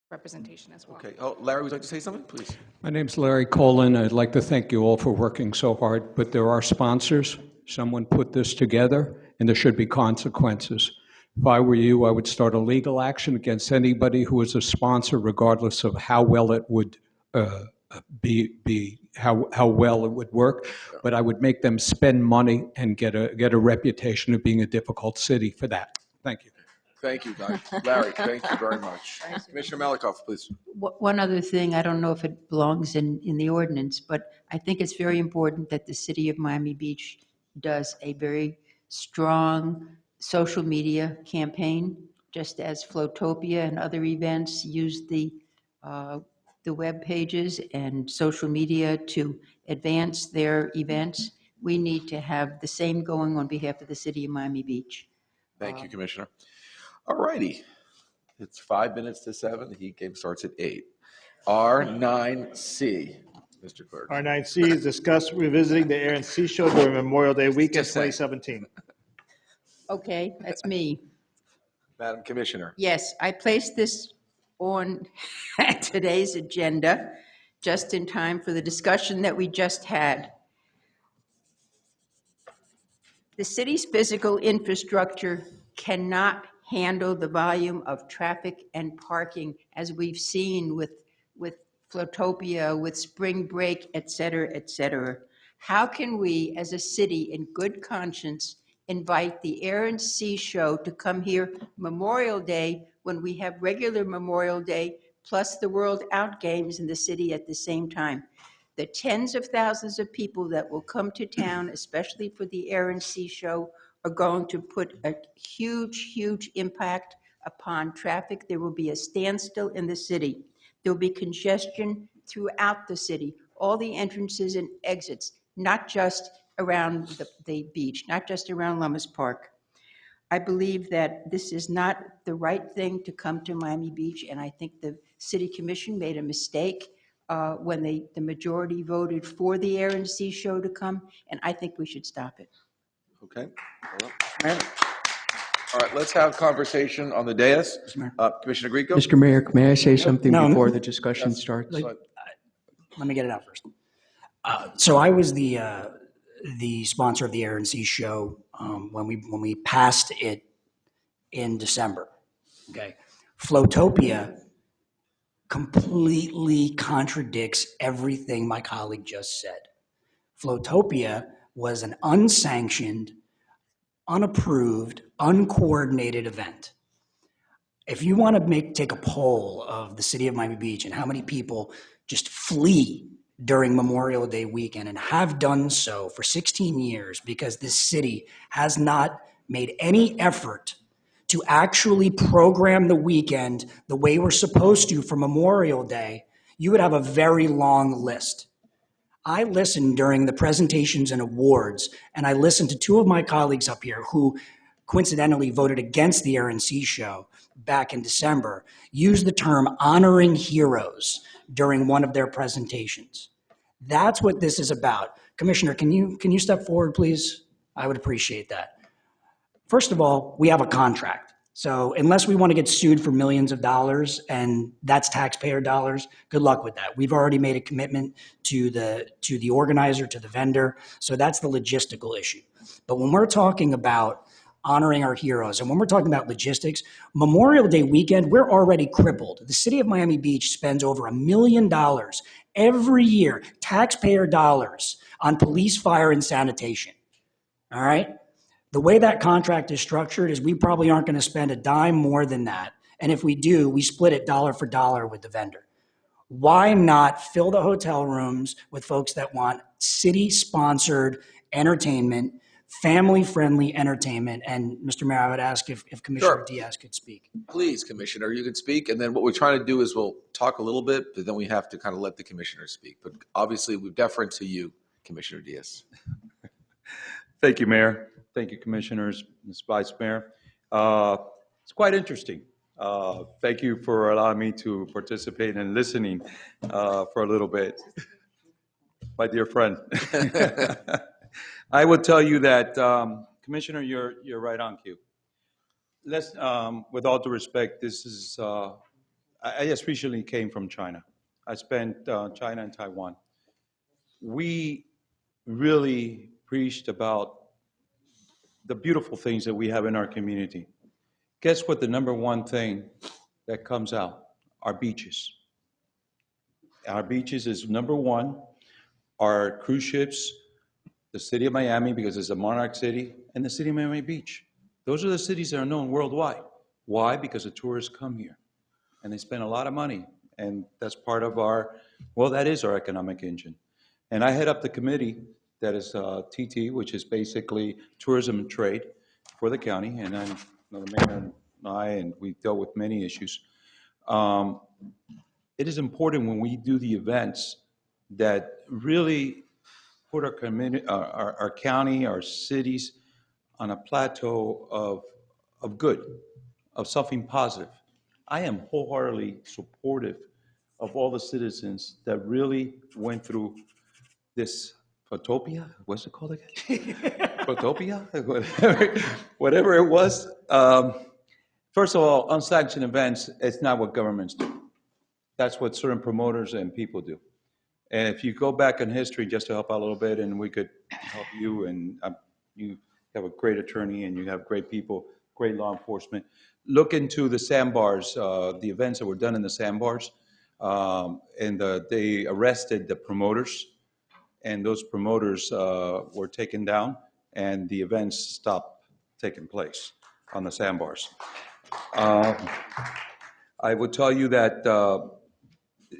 representation as well. Okay. Oh, Larry, would you like to say something, please? My name's Larry Colin. I'd like to thank you all for working so hard, but there are sponsors. Someone put this together, and there should be consequences. If I were you, I would start a legal action against anybody who is a sponsor, regardless of how well it would how well it would work. But I would make them spend money and get a reputation of being a difficult city for that. Thank you. Thank you, Larry. Thank you very much. Commissioner Malikoff, please. One other thing, I don't know if it belongs in the ordinance, but I think it's very important that the city of Miami Beach does a very strong social media campaign, just as Flowtopia and other events use the web pages and social media to advance their events. We need to have the same going on behalf of the city of Miami Beach. Thank you, Commissioner. All righty. It's 5 minutes to 7. The heat game starts at 8. R9C, Mr. Clerk. R9C is discuss revisiting the Air and Sea Show during Memorial Day weekend Just saying. 2017. Okay, that's me. Madam Commissioner. Yes, I placed this on today's agenda just in time for the discussion that we just had. The city's physical infrastructure cannot handle the volume of traffic and parking as we've seen with Flowtopia, with Spring Break, et cetera, et cetera. How can we, as a city in good conscience, invite the Air and Sea Show to come here Memorial Day when we have regular Memorial Day plus the World Out Games in the city at the same time? The tens of thousands of people that will come to town, especially for the Air and Sea Show, are going to put a huge, huge impact upon traffic. There will be a standstill in the city. There will be congestion throughout the city, all the entrances and exits, not just around the beach, not just around Lummis Park. I believe that this is not the right thing to come to Miami Beach, and I think the City Commission made a mistake when the majority voted for the Air and Sea Show to come, and I think we should stop it. Okay. All right, let's have conversation on the dais. Commissioner Grieco? Mr. Mayor, may I say something No, before no. the discussion starts? Let Let me get it out first. So I was the sponsor of the Air and Sea Show when we passed it in December. Okay, Flowtopia completely contradicts everything my colleague just said. Flowtopia was an unsanctioned, unapproved, uncoordinated event. If you want to take a poll of the city of Miami Beach and how many people just flee during Memorial Day weekend and have done so for 16 years because this city has not made any effort to actually program the weekend the way we're supposed to for Memorial Day, you would have a very long list. I listened during the presentations and awards, and I listened to two of my colleagues up here who coincidentally voted against the Air and Sea Show back in December, used the term honoring heroes during one of their presentations. That's what this is about. Commissioner, can you step forward, please? I would appreciate that. First of all, we have a contract. So unless we want to get sued for millions of dollars, and that's taxpayer dollars, good luck with that. We've already made a commitment to the organizer, to the vendor. So that's the logistical issue. But when we're talking about honoring our heroes, and when we're talking about logistics, Memorial Day weekend, we're already crippled. The city of Miami Beach spends over $1 million every year, taxpayer dollars, on police, fire, and sanitation. All right? The way that contract is structured is we probably aren't going to spend a dime more than that. And if we do, we split it dollar for dollar with the vendor. Why not fill the hotel rooms with folks that want city-sponsored entertainment, family-friendly entertainment? And Mr. Mayor, I would ask if Commissioner Diaz could speak. Please, Commissioner, you can speak. And then what we're trying to do is we'll talk a little bit, but then we have to kind of let the commissioner speak. But obviously, we've deference to you, Commissioner Diaz. Thank you, Mayor. Thank you, Commissioners, Ms. Vice Mayor. It's quite interesting. Thank you for allowing me to participate and listening for a little bit. My dear friend. I would tell you that, Commissioner, you're right on cue. Let's, with all due respect, this is, I just recently came from China. I spent China and Taiwan. We really preached about the beautiful things that we have in our community. Guess what the number one thing that comes out? Our beaches. Our beaches is number one. Our cruise ships, the city of Miami, because it's a monarch city, and the city of Miami Beach. Those are the cities that are known worldwide. Why? Because the tourists come here, and they spend a lot of money, and that's part of our, well, that is our economic engine. And I head up the committee that is TT, which is basically tourism and trade for the county, and I'm the mayor and I, and we've dealt with many issues. Um, it is important when we do the events that really put our community, our county, our cities on a plateau of good, of something positive. I am wholeheartedly supportive of all the citizens that really went through this Photopia. What's it called again? Photopia? Whatever it was. First of all, unsanctioned events, it's not what governments do. That's what certain promoters and people do. And if you go back in history, just to help out a little bit, and we could help you, and you have a great attorney, and you have great people, great law enforcement. Look into the sandbars, the events that were done in the sandbars, and they arrested the promoters, and those promoters were taken down, and the events stopped taking place on the sandbars. I would tell you that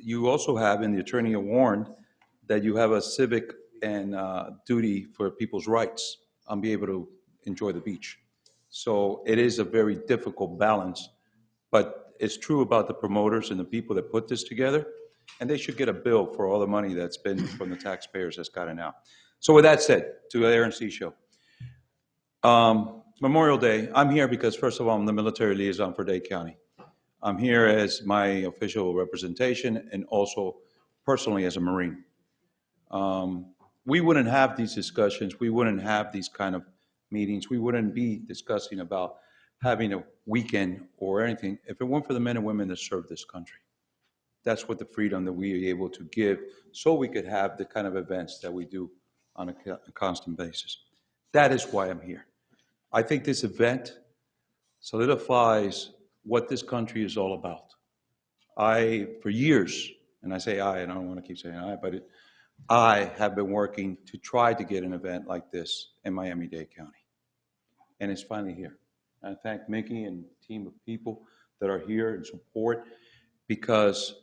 you also have, and the attorney warned, that you have a civic and duty for people's rights on being able to enjoy the beach. So it is a very difficult balance, but it's true about the promoters and the people that put this together, and they should get a bill for all the money that's been from the taxpayers that's gotten out. So with that said, to the Air and Sea Show. Memorial Day, I'm here because, first of all, I'm the military liaison for Dade County. I'm here as my official representation and also personally as a Marine. We wouldn't have these discussions, we wouldn't have these kind of meetings, we wouldn't be discussing about having a weekend or anything if it weren't for the men and women that serve this country. That's what the freedom that we are able to give so we could have the kind of events that we do on a constant basis. That is why I'm here. I think this event solidifies what this country is all about. For years, and I say I, and I don't want to keep saying I, but I have been working to try to get an event like this in Miami-Dade County. And it's finally here. I thank Mickey and the team of people that are here in support, because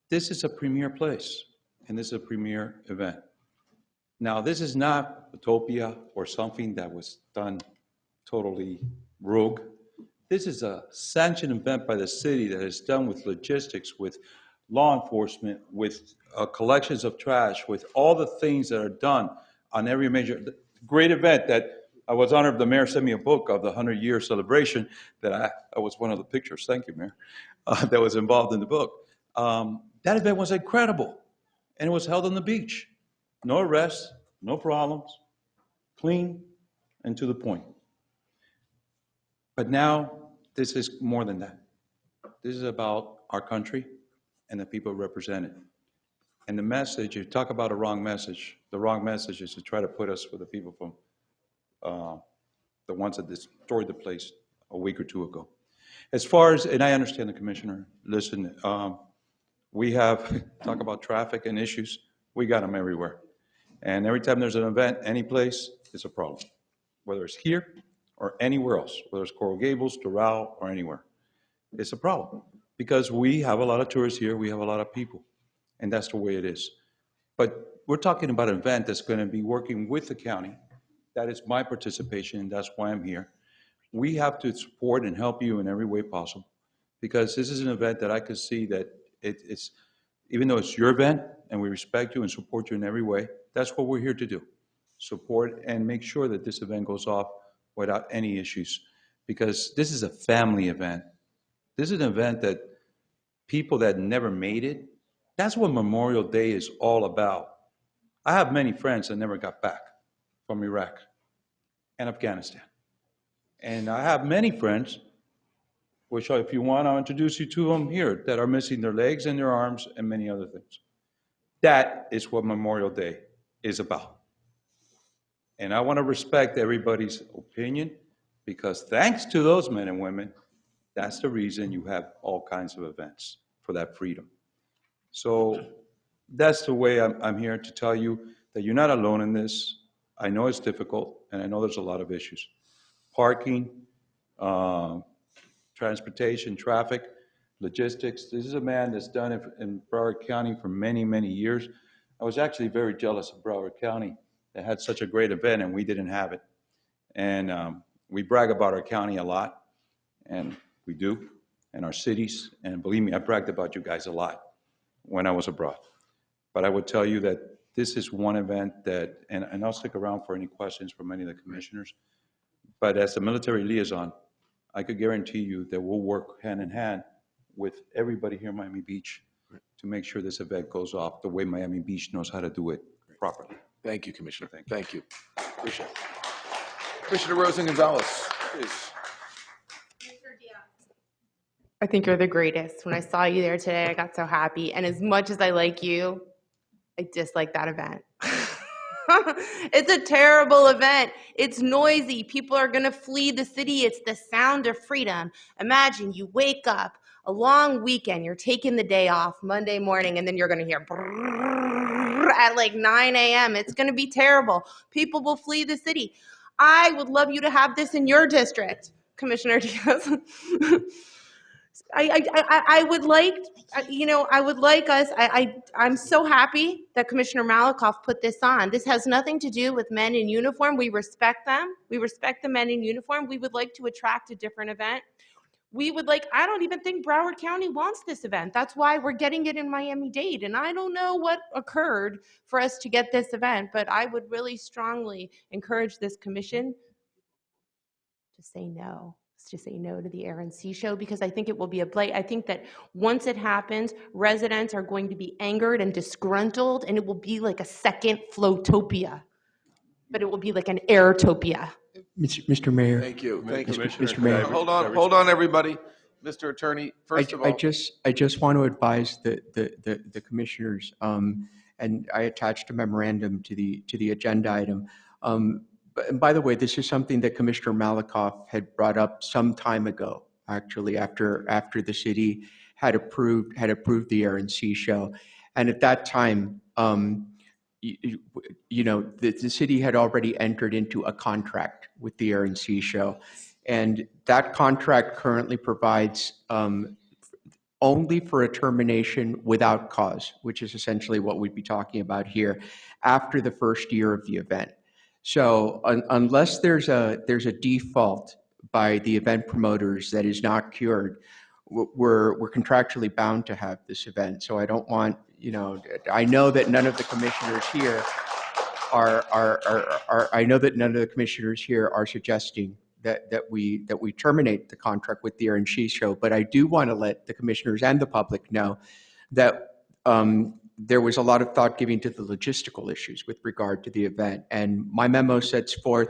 this is a premier place and this is a premier event. Now, this is not Utopia or something that was done totally rogue. This is a sanctioned event by the city that is done with logistics, with law enforcement, with collections of trash, with all the things that are done on every major, great event that I was honored, the mayor sent me a book of the 100-year celebration that I was one of the pictures, thank you, Mayor, that was involved in the book. That event was incredible, and it was held on the beach. No arrests, no problems, clean and to the point. But now, this is more than that. This is about our country and the people represented. And the message, you talk about a wrong message. The wrong message is to try to put us with the people from the ones that destroyed the place a week or two ago. As far as, and I understand the commissioner, listen, we have, talk about traffic and issues, we got them everywhere. And every time there's an event, any place, it's a problem. Whether it's here or anywhere else, whether it's Coral Gables, Doral, or anywhere. It's a problem because we have a lot of tourists here, we have a lot of people, and that's the way it is. But we're talking about an event that's going to be working with the county. That is my participation, and that's why I'm here. We have to support and help you in every way possible, because this is an event that I could see that it's, even though it's your event and we respect you and support you in every way, that's what we're here to do. Support and make sure that this event goes off without any issues, because this is a family event. This is an event that people that never made it, that's what Memorial Day is all about. I have many friends that never got back from Iraq and Afghanistan. And I have many friends which if you want, I'll introduce you to them here, that are missing their legs and their arms and many other things. That is what Memorial Day is about. And I want to respect everybody's opinion, because thanks to those men and women, that's the reason you have all kinds of events for that freedom. So that's the way I'm here to tell you that you're not alone in this. I know it's difficult, and I know there's a lot of issues. Parking, transportation, traffic, logistics. This is a man that's done it in Broward County for many, many years. I was actually very jealous of Broward County that had such a great event and we didn't have it. And we brag about our county a lot, and we do, and our cities. And believe me, I bragged about you guys a lot when I was abroad. But I would tell you that this is one event that, and I'll stick around for any questions from any of the commissioners, but as the military liaison, I could guarantee you that we'll work hand in hand with everybody here in Miami Beach to make sure this event goes off the way Miami Beach knows how to do it properly. Thank you, Commissioner. Thank you. Appreciate it. Commissioner Rosa Gonzalez, please. I think you're the greatest. When I saw you there today, I got so happy. And as much as I like you, I dislike that event. It's a terrible event. It's noisy. People are going to flee the city. It's the sound of freedom. Imagine you wake up, a long weekend, you're taking the day off Monday morning, and then you're going to hear at like 9 a.m. It's going to be terrible. People will flee the city. I would love you to have this in your district, Commissioner Diaz. I would like, I would like us, I'm so happy that Commissioner Malakoff put this on. This has nothing to do with men in uniform. We respect them. We respect the men in uniform. We would like to attract a different event. I don't even think Broward County wants this event. That's why we're getting it in Miami-Dade. And I don't know what occurred for us to get this event, but I would really strongly encourage this commission to say no. To say no to the Air and Sea Show, because I think it will be a blight. I think that once it happens, residents are going to be angered and disgruntled, and it will be like a second Flowtopia, but it will be like an Airtopia. Mr. Mayor, Thank you. Thank you. Mr. Mayor. Hold on, everybody. Mr. Attorney, first of all. I just want to advise the commissioners, and I attached a memorandum to the agenda item. And by the way, this is something that Commissioner Malakoff had brought up some time ago, actually, after the city had approved the Air and Sea Show. And at that time, the city had already entered into a contract with the Air and Sea Show. And that contract currently provides only for a termination without cause, which is essentially what we'd be talking about here, after the first year of the event. So unless there's a default by the event promoters that is not cured, we're contractually bound to have this event. So I don't want, I know that none of the commissioners here are suggesting that we terminate the contract with the Air and Sea Show, but I do want to let the commissioners and the public know that there was a lot of thought given to the logistical issues with regard to the event. And my memo sets forth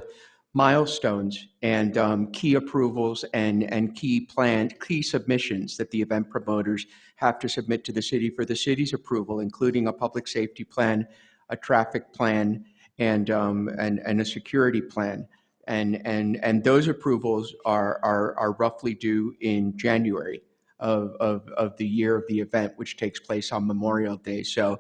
milestones and key approvals and key submissions that the event promoters have to submit to the city for the city's approval, including a public safety plan, a traffic plan, and a security plan. And those approvals are roughly due in January of the year of the event, which takes place on Memorial Day. So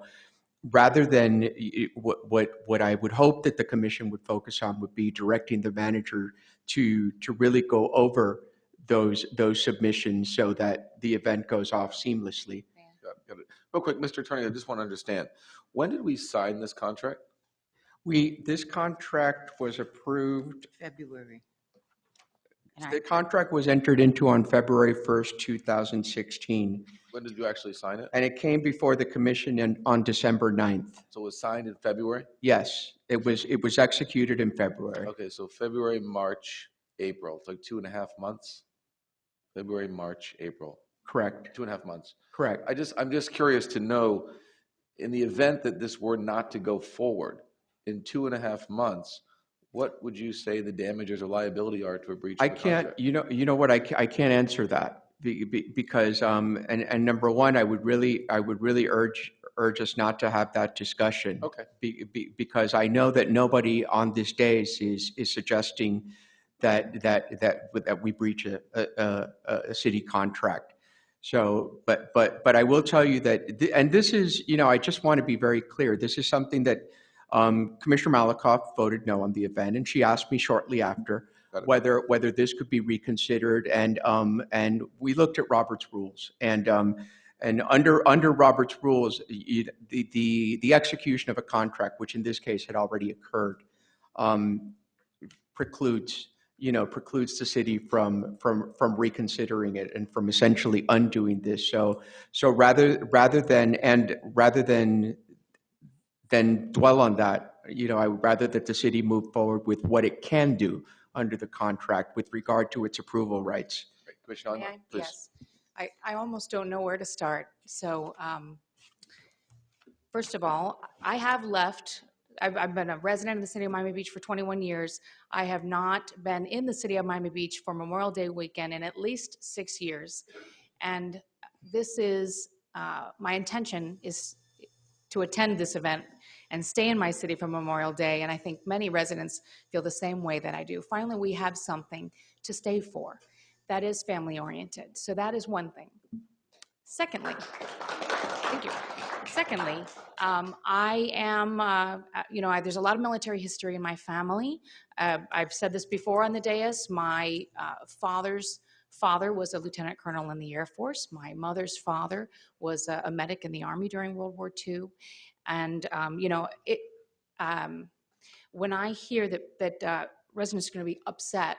rather than what I would hope that the commission would focus on would be directing the manager to really go over those submissions so that the event goes off seamlessly. Got it. Real quick, Mr. Attorney, I just want to understand, when did we sign this contract? This contract was approved. February. The contract was entered into on February 1st, 2016, When did you actually sign it? and it came before the commission on December 9th. So it was signed in February? Yes, it was executed in February. Okay, so February, March, April. It's like 2.5 months. February, March, April. Correct. 2.5 months. Correct. I'm just curious to know, in the event that this were not to go forward in 2.5 months, what would you say the damages or liability are to a breach of the contract? You know what, I can't answer that Because, and number one, I would really urge us not to have that discussion. Okay. Because I know that nobody on this dais is suggesting that we breach a city contract. So, but I will tell you that, and this is, I just want to be very clear. This is something that Commissioner Malakoff voted no on the event, and she asked me shortly after Got it. whether this could be reconsidered, and we looked at Robert's rules, and under Robert's rules, the execution of a contract, which in this case had already occurred, precludes the city from reconsidering it and from essentially undoing this. So rather than dwell on that, I would rather that the city move forward with what it can do under the contract with regard to its approval rights. Great. Commissioner May Allen, I? please. Yes. I almost don't know where to start. So first of all, I have left. I've been a resident of the city of Miami Beach for 21 years. I have not been in the city of Miami Beach for Memorial Day weekend in at least 6 years. And this is, my intention is to attend this event and stay in my city for Memorial Day. And I think many residents feel the same way that I do. Finally, we have something to stay for that is family oriented. So that is one thing. Secondly, thank you. Secondly, I am, there's a lot of military history in my family. I've said this before on the dais. My father's father was a lieutenant colonel in the Air Force. My mother's father was a medic in the Army during World War II. And, when I hear that residents are going to be upset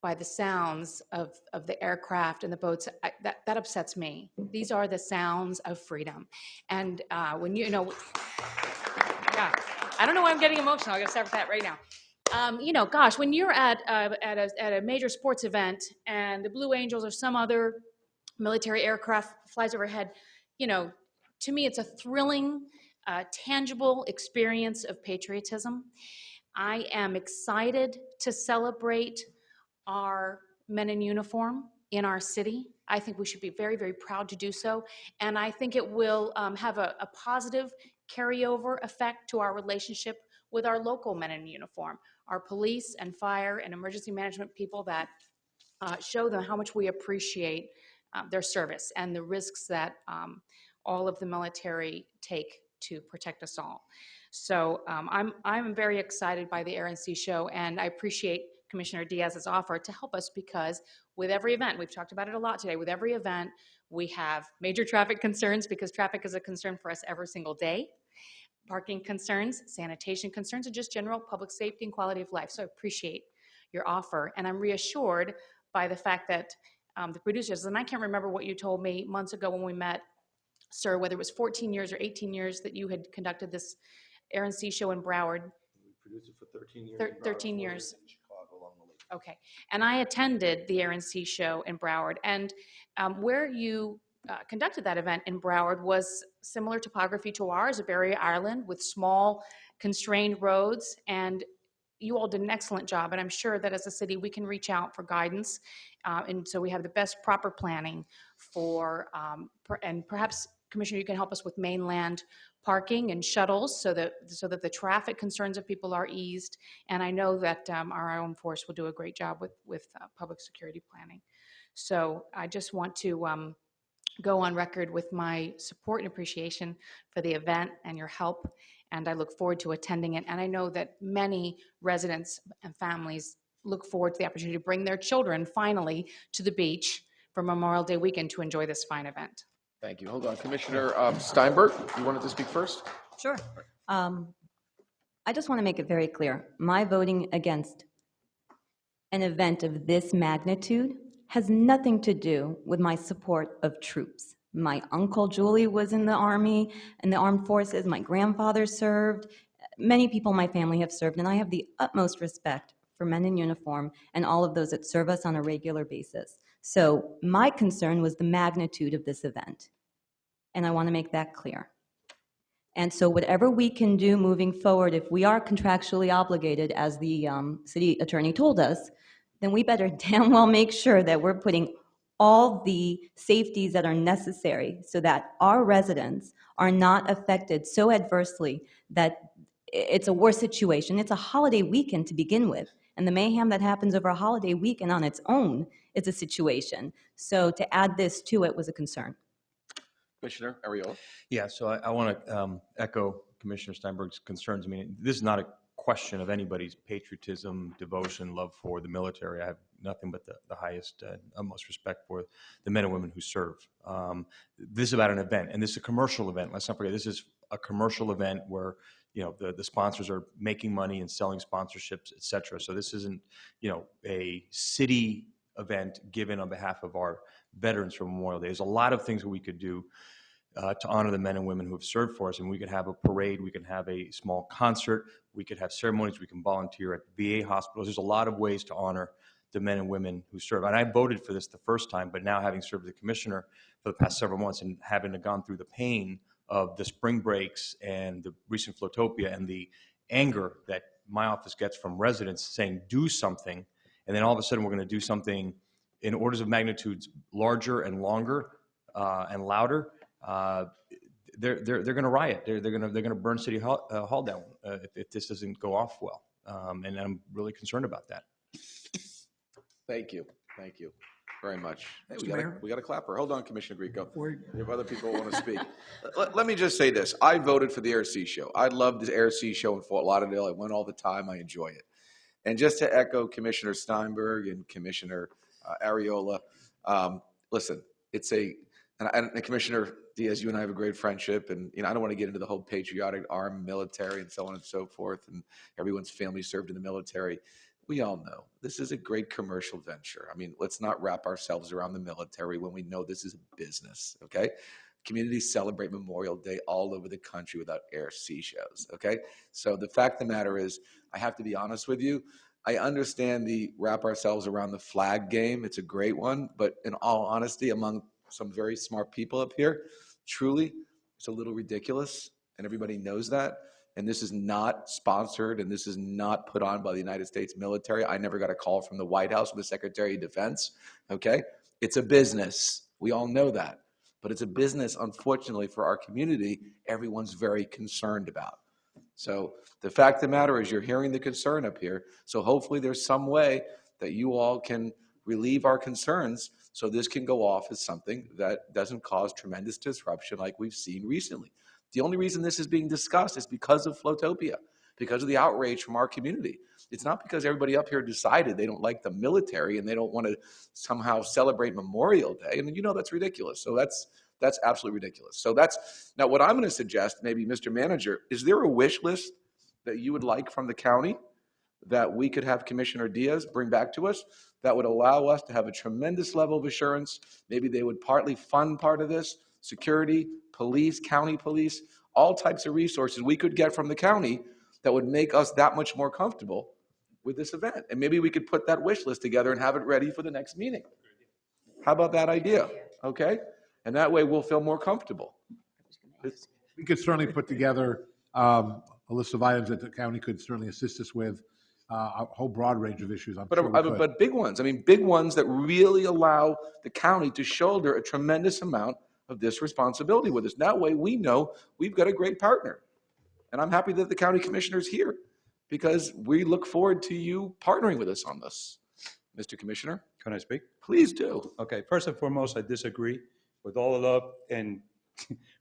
by the sounds of the aircraft and the boats, that upsets me. These are the sounds of freedom. And when yeah, I don't know why I'm getting emotional. I'm going to start with that right now. Gosh, when you're at a major sports event and the Blue Angels or some other military aircraft flies overhead, to me it's a thrilling, tangible experience of patriotism. I am excited to celebrate our men in uniform in our city. I think we should be very, very proud to do so. And I think it will have a positive carryover effect to our relationship with our local men in uniform, our police and fire and emergency management people that show them how much we appreciate their service and the risks that all of the military take to protect us all. So I'm very excited by the Air and Sea Show, and I appreciate Commissioner Diaz's offer to help us, because with every event, we've talked about it a lot today, with every event, we have major traffic concerns, because traffic is a concern for us every single day, parking concerns, sanitation concerns, and just general public safety and quality of life. So I appreciate your offer, and I'm reassured by the fact that the producers, and I can't remember what you told me months ago when we met, sir, whether it was 14 years or 18 years that you had conducted this Air and Sea Show in Broward. We produced it for 13 years. 13 years. In Chicago along the lake. Okay. And I attended the Air and Sea Show in Broward. And where you conducted that event in Broward was similar topography to ours, a barrier island with small constrained roads. And you all did an excellent job. And I'm sure that as a city, we can reach out for guidance. And so we have the best proper planning for, and perhaps, Commissioner, you can help us with mainland parking and shuttles so that the traffic concerns of people are eased. And I know that our own force will do a great job with public security planning. So I just want to go on record with my support and appreciation for the event and your help. And I look forward to attending it. And I know that many residents and families look forward to the opportunity to bring their children finally to the beach for Memorial Day weekend to enjoy this fine event. Thank you. Hold on. Commissioner Steinberg, you wanted to speak first? Sure. I just want to make it very clear. My voting against an event of this magnitude has nothing to do with my support of troops. My uncle Julie was in the Army and the armed forces. My grandfather served. Many people in my family have served, and I have the utmost respect for men in uniform and all of those that serve us on a regular basis. So my concern was the magnitude of this event, and I want to make that clear. And so whatever we can do moving forward, if we are contractually obligated, as the city attorney told us, then we better damn well make sure that we're putting all the safeties that are necessary so that our residents are not affected so adversely that it's a worse situation. It's a holiday weekend to begin with, and the mayhem that happens over a holiday weekend on its own is a situation. So to add this to it was a concern. Commissioner Ariola. Yeah, so I want to echo Commissioner Steinberg's concerns. I mean, this is not a question of anybody's patriotism, devotion, love for the military. I have nothing but the highest, utmost respect for the men and women who serve. This is about an event, and this is a commercial event. Let's not forget, this is a commercial event where, you know, the sponsors are making money and selling sponsorships, et cetera. So this isn't, you know, a city event given on behalf of our veterans for Memorial Day. There's a lot of things that we could do to honor the men and women who have served for us. And we could have a parade, we can have a small concert, we could have ceremonies, we can volunteer at VA hospitals. There's a lot of ways to honor the men and women who serve. And I voted for this the first time, but now having served as a commissioner for the past several months and having gone through the pain of the spring breaks and the recent Flotopia and the anger that my office gets from residents saying, do something, and then all of a sudden we're going to do something in orders of magnitudes larger and longer and louder, they're going to riot. They're going to burn City Hall down if this doesn't go off well. And I'm really concerned about that. Thank you. Thank you very much. Hey, Mr. Mayor? we got a clapper. Hold on, Commissioner Grieco. Before- If other people want to speak. Let me just say this. I voted for the Air Sea Show. I love the Air Sea Show in Fort Lauderdale. I went all the time. I enjoy it. And just to echo Commissioner Steinberg and Commissioner Ariola, listen, it's and Commissioner Diaz, you and I have a great friendship, and I don't want to get into the whole patriotic armed military and so on and so forth, and everyone's family served in the military. We all know this is a great commercial venture. I mean, let's not wrap ourselves around the military when we know this is a business, okay? Communities celebrate Memorial Day all over the country without Air Sea shows, okay? So the fact of the matter is, I have to be honest with you, I understand the wrap ourselves around the flag game. It's a great one, but in all honesty, among some very smart people up here, truly, it's a little ridiculous, and everybody knows that. And this is not sponsored, and this is not put on by the United States military. I never got a call from the White House or the Secretary of Defense, okay? It's a business. We all know that. But it's a business, unfortunately, for our community, everyone's very concerned about. So the fact of the matter is you're hearing the concern up here. So hopefully there's some way that you all can relieve our concerns so this can go off as something that doesn't cause tremendous disruption like we've seen recently. The only reason this is being discussed is because of Flotopia, because of the outrage from our community. It's not because everybody up here decided they don't like the military and they don't want to somehow celebrate Memorial Day. And that's ridiculous. So that's absolutely ridiculous. So now what I'm going to suggest, maybe Mr. Manager, is there a wish list that you would like from the county that we could have Commissioner Diaz bring back to us that would allow us to have a tremendous level of assurance? Maybe they would partly fund part of this, security, police, county police, all types of resources we could get from the county that would make us that much more comfortable with this event. And maybe we could put that wish list together and have it ready for the next meeting. How about that idea? Okay? And that way we'll feel more comfortable. We could certainly put together a list of items that the county could certainly assist us with, a whole broad range of issues. But big ones. I mean, big ones that really allow the county to shoulder a tremendous amount of this responsibility with us. That way we know we've got a great partner. And I'm happy that the county commissioner's here because we look forward to you partnering with us on this. Mr. Commissioner? Can I speak? Please do. Okay, first and foremost, I disagree with all the love, and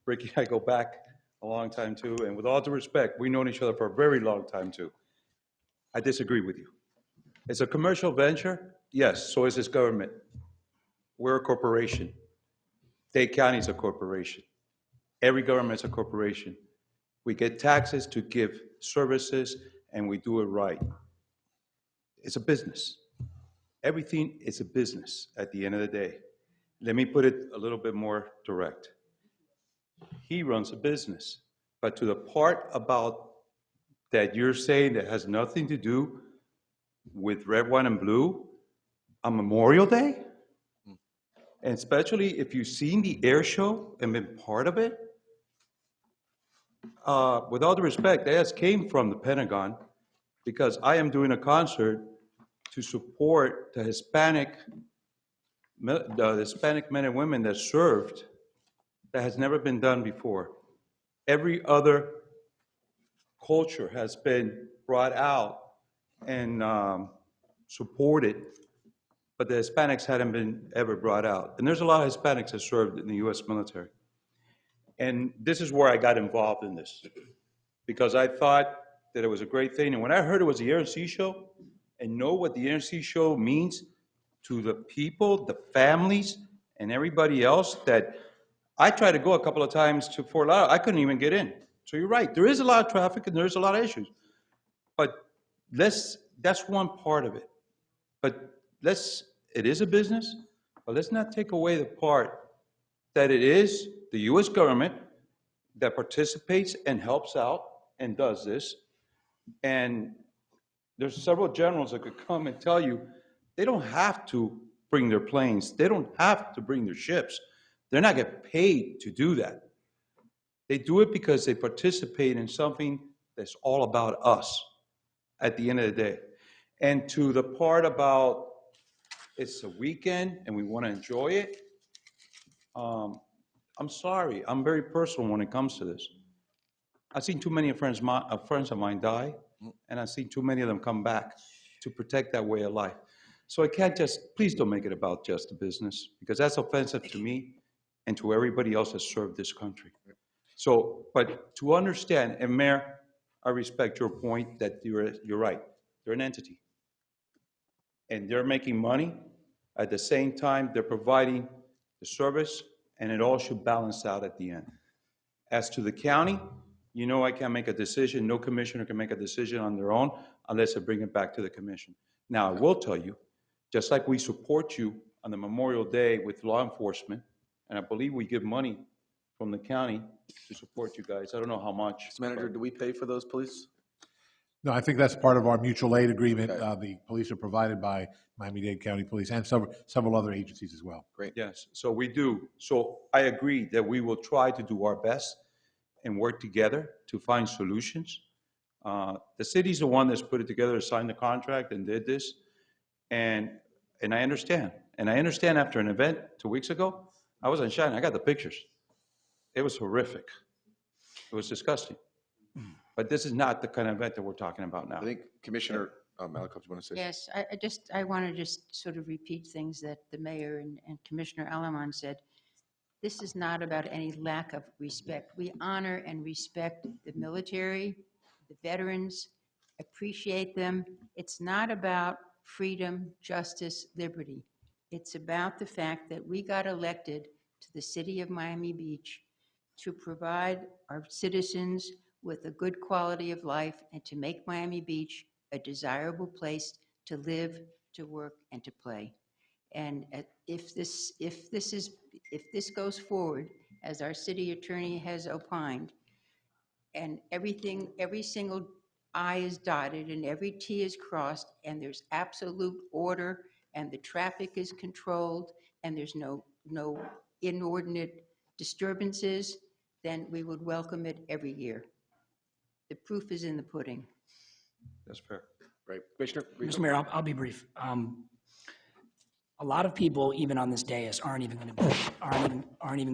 Ricky, I go back a long time too, and with all due respect, we've known each other for a very long time too. I disagree with you. It's a commercial venture? Yes, so is this government. We're a corporation. Dade County is a corporation. Every government's a corporation. We get taxes to give services, and we do it right. It's a business. Everything is a business at the end of the day. Let me put it a little bit more direct. He runs a business, but to the part about that you're saying that has nothing to do with red, white, and blue on Memorial Day, and especially if you've seen the air show and been part of it, with all due respect, that came from the Pentagon because I am doing a concert to support the Hispanic the Hispanic men and women that served that has never been done before. Every other culture has been brought out and supported, but the Hispanics hadn't been ever brought out. And there's a lot of Hispanics that served in the U.S. military. And this is where I got involved in this, because I thought that it was a great thing. And when I heard it was the Air and Sea Show, and know what the Air and Sea Show means to the people, the families, and everybody else, that I tried to go a couple of times to Fort Lauderdale. I couldn't even get in. So you're right. There is a lot of traffic and there's a lot of issues. But that's one part of it. But it is a business, but let's not take away the part that it is the U.S. government that participates and helps out and does this. And there's several generals that could come and tell you they don't have to bring their planes. They don't have to bring their ships. They're not getting paid to do that. They do it because they participate in something that's all about us at the end of the day. And to the part about it's a weekend and we want to enjoy it, I'm sorry. I'm very personal when it comes to this. I've seen too many friends of mine die, and I've seen too many of them come back to protect that way of life. So I can't please don't make it about just a business, because that's offensive to me and to everybody else that served this country. So, but to understand, and Mayor, I respect your point that you're right. They're an entity. And they're making money. At the same time, they're providing the service, and it all should balance out at the end. As to the county, you know I can't make a decision. No commissioner can make a decision on their own unless I bring it back to the commission. Now, I will tell you, just like we support you on the Memorial Day with law enforcement, and I believe we give money from the county to support you guys. I don't know how much. Mr. Manager, do we pay for those police? No, I think that's part of our mutual aid agreement. Okay. The police are provided by Miami-Dade County Police and several other agencies as well. Great. Yes, so we do. So I agree that we will try to do our best and work together to find solutions. The city's the one that's put it together, signed the contract and did this. And I understand. And I understand after an event 2 weeks ago, I was in China. I got the pictures. It was horrific. It was disgusting. But this is not the kind of event that we're talking about now. I think Commissioner Malakoff, you want to say? Yes, I want to just sort of repeat things that the mayor and Commissioner Alaman said. This is not about any lack of respect. We honor and respect the military, the veterans, appreciate them. It's not about freedom, justice, liberty. It's about the fact that we got elected to the city of Miami Beach to provide our citizens with a good quality of life and to make Miami Beach a desirable place to live, to work, and to play. And if this goes forward, as our city attorney has opined, and every single I is dotted and every T is crossed, and there's absolute order, and the traffic is controlled, and there's no inordinate disturbances, then we would welcome it every year. The proof is in the pudding. That's fair. Right. Commissioner? Mr. Mayor, I'll be brief. A lot of people, even on this dais, aren't even going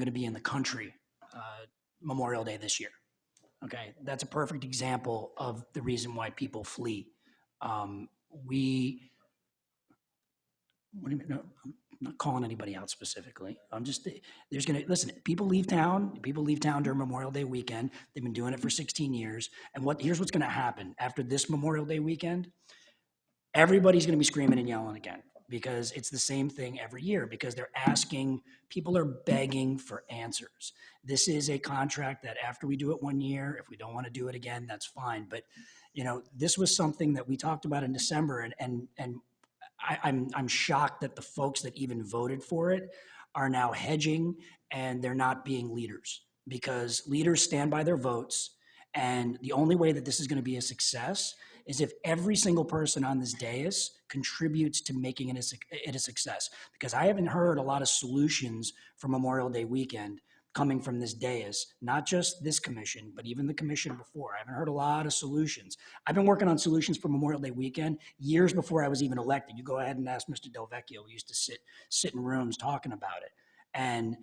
to be in the country Memorial Day this year. Okay, that's a perfect example of the reason why people flee. I'm not calling anybody out specifically. Listen, people leave town during Memorial Day weekend. They've been doing it for 16 years. And here's what's going to happen after this Memorial Day weekend. Everybody's going to be screaming and yelling again, because it's the same thing every year, because people are begging for answers. This is a contract that after we do it 1 year, if we don't want to do it again, that's fine. But, this was something that we talked about in December, and I'm shocked that the folks that even voted for it are now hedging, and they're not being leaders, because leaders stand by their votes. And the only way that this is going to be a success is if every single person on this dais contributes to making it a success. Because I haven't heard a lot of solutions for Memorial Day weekend coming from this dais, not just this commission, but even the commission before. I haven't heard a lot of solutions. I've been working on solutions for Memorial Day weekend years before I was even elected. You go ahead and ask Mr. Del Vecchio. We used to sit in rooms talking about it. And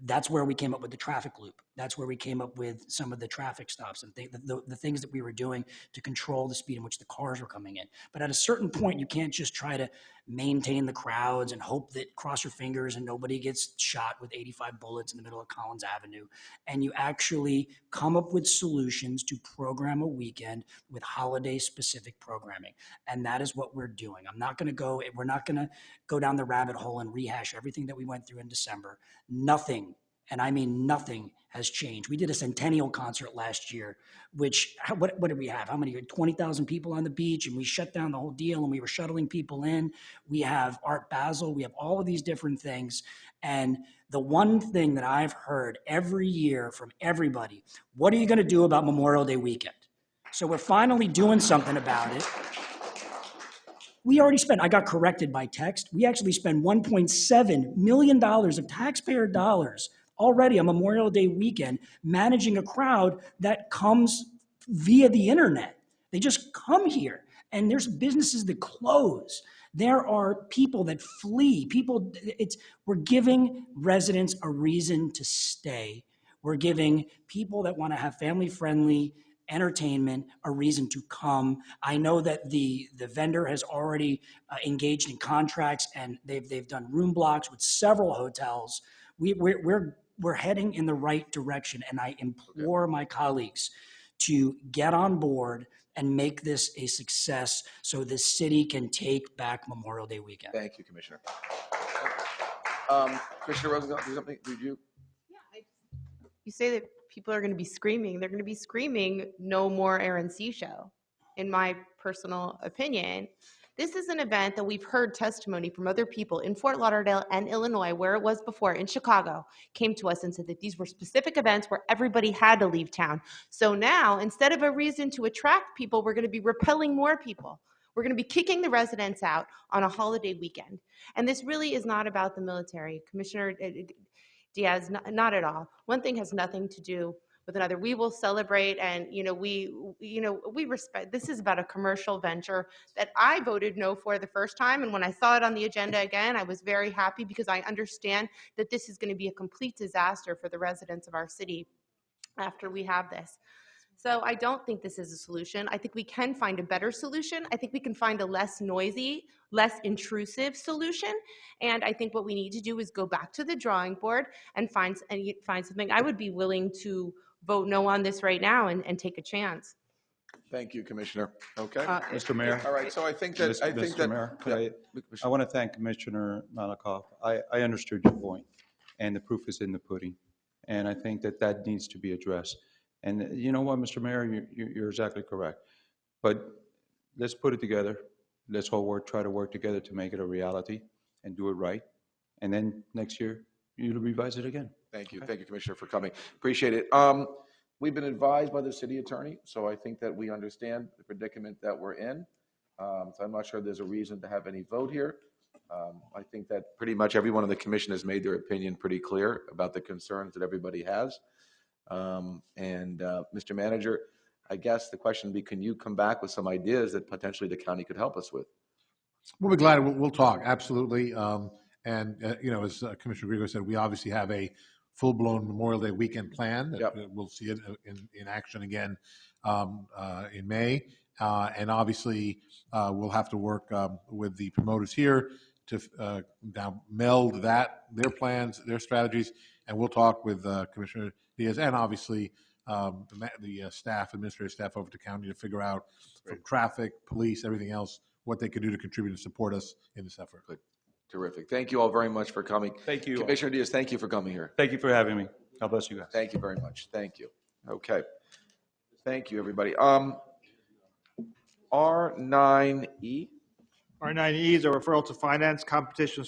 that's where we came up with the traffic loop. That's where we came up with some of the traffic stops and the things that we were doing to control the speed in which the cars were coming in. But at a certain point, you can't just try to maintain the crowds and hope that, cross your fingers, and nobody gets shot with 85 bullets in the middle of Collins Avenue. And you actually come up with solutions to program a weekend with holiday specific programming. And that is what we're doing. We're not going to go down the rabbit hole and rehash everything that we went through in December. Nothing, and I mean nothing, has changed. We did a centennial concert last year, which, what did we have? How many? 20,000 people on the beach, and we shut down the whole deal, and we were shuttling people in. We have Art Basel. We have all of these different things. And the one thing that I've heard every year from everybody, what are you going to do about Memorial Day weekend? So we're finally doing something about it. We already spent, I got corrected by text, we actually spent $1.7 million of taxpayer dollars already on Memorial Day weekend managing a crowd that comes via the internet. They just come here, and there's businesses that close. There are people that flee. We're giving residents a reason to stay. We're giving people that want to have family-friendly entertainment a reason to come. I know that the vendor has already engaged in contracts, and they've done room blocks with several hotels. We're heading in the right direction, and I implore my colleagues to get on board and make this a success so the city can take back Memorial Day weekend. Thank you, Commissioner. Commissioner Rosenthal, do something? Did you? You say that people are going to be screaming. They're going to be screaming, no more RNC show, in my personal opinion. This is an event that we've heard testimony from other people in Fort Lauderdale and Illinois, where it was before, in Chicago, came to us and said that these were specific events where everybody had to leave town. So now, instead of a reason to attract people, we're going to be repelling more people. We're going to be kicking the residents out on a holiday weekend. And this really is not about the military. Commissioner Diaz, not at all. One thing has nothing to do with another. We will celebrate, and we respect. This is about a commercial venture that I voted no for the first time, and when I saw it on the agenda again, I was very happy because I understand that this is going to be a complete disaster for the residents of our city after we have this. So I don't think this is a solution. I think we can find a better solution. I think we can find a less noisy, less intrusive solution. And I think what we need to do is go back to the drawing board and find something. I would be willing to vote no on this right now and take a chance. Thank you, Commissioner. Okay. Mr. Mayor. All right. So I think that Mr. Mayor, I want to thank Commissioner Malakoff. I understood your point, and the proof is in the pudding. And I think that needs to be addressed. And you know what, Mr. Mayor, you're exactly correct. But let's put it together. Let's all try to work together to make it a reality and do it right. And then next year, you'll revise it again. Thank you. Okay. Thank you, Commissioner, for coming. Appreciate it. We've been advised by the city attorney, so I think that we understand the predicament that we're in. So I'm not sure there's a reason to have any vote here. I think that pretty much everyone on the commission has made their opinion pretty clear about the concerns that everybody has. Mr. Manager, I guess the question would be, can you come back with some ideas that potentially the county could help us with? We'll be glad. We'll talk, absolutely. As Commissioner Grego said, we obviously have a full-blown Memorial Day weekend plan. Yep. We'll see it in action again in May. And obviously, we'll have to work with the promoters here to now meld their plans, their strategies, and we'll talk with Commissioner Diaz and obviously the administrative staff over the county to figure out from traffic, police, everything else, what they could do to contribute and support us in this effort. Good. Terrific. Thank you all very much for coming. Thank you. Commissioner Diaz, thank you for coming here. Thank you for having me. God bless you guys. Thank you very much. Thank you. Okay. Thank you, everybody. R9E. R9E is a referral to finance competition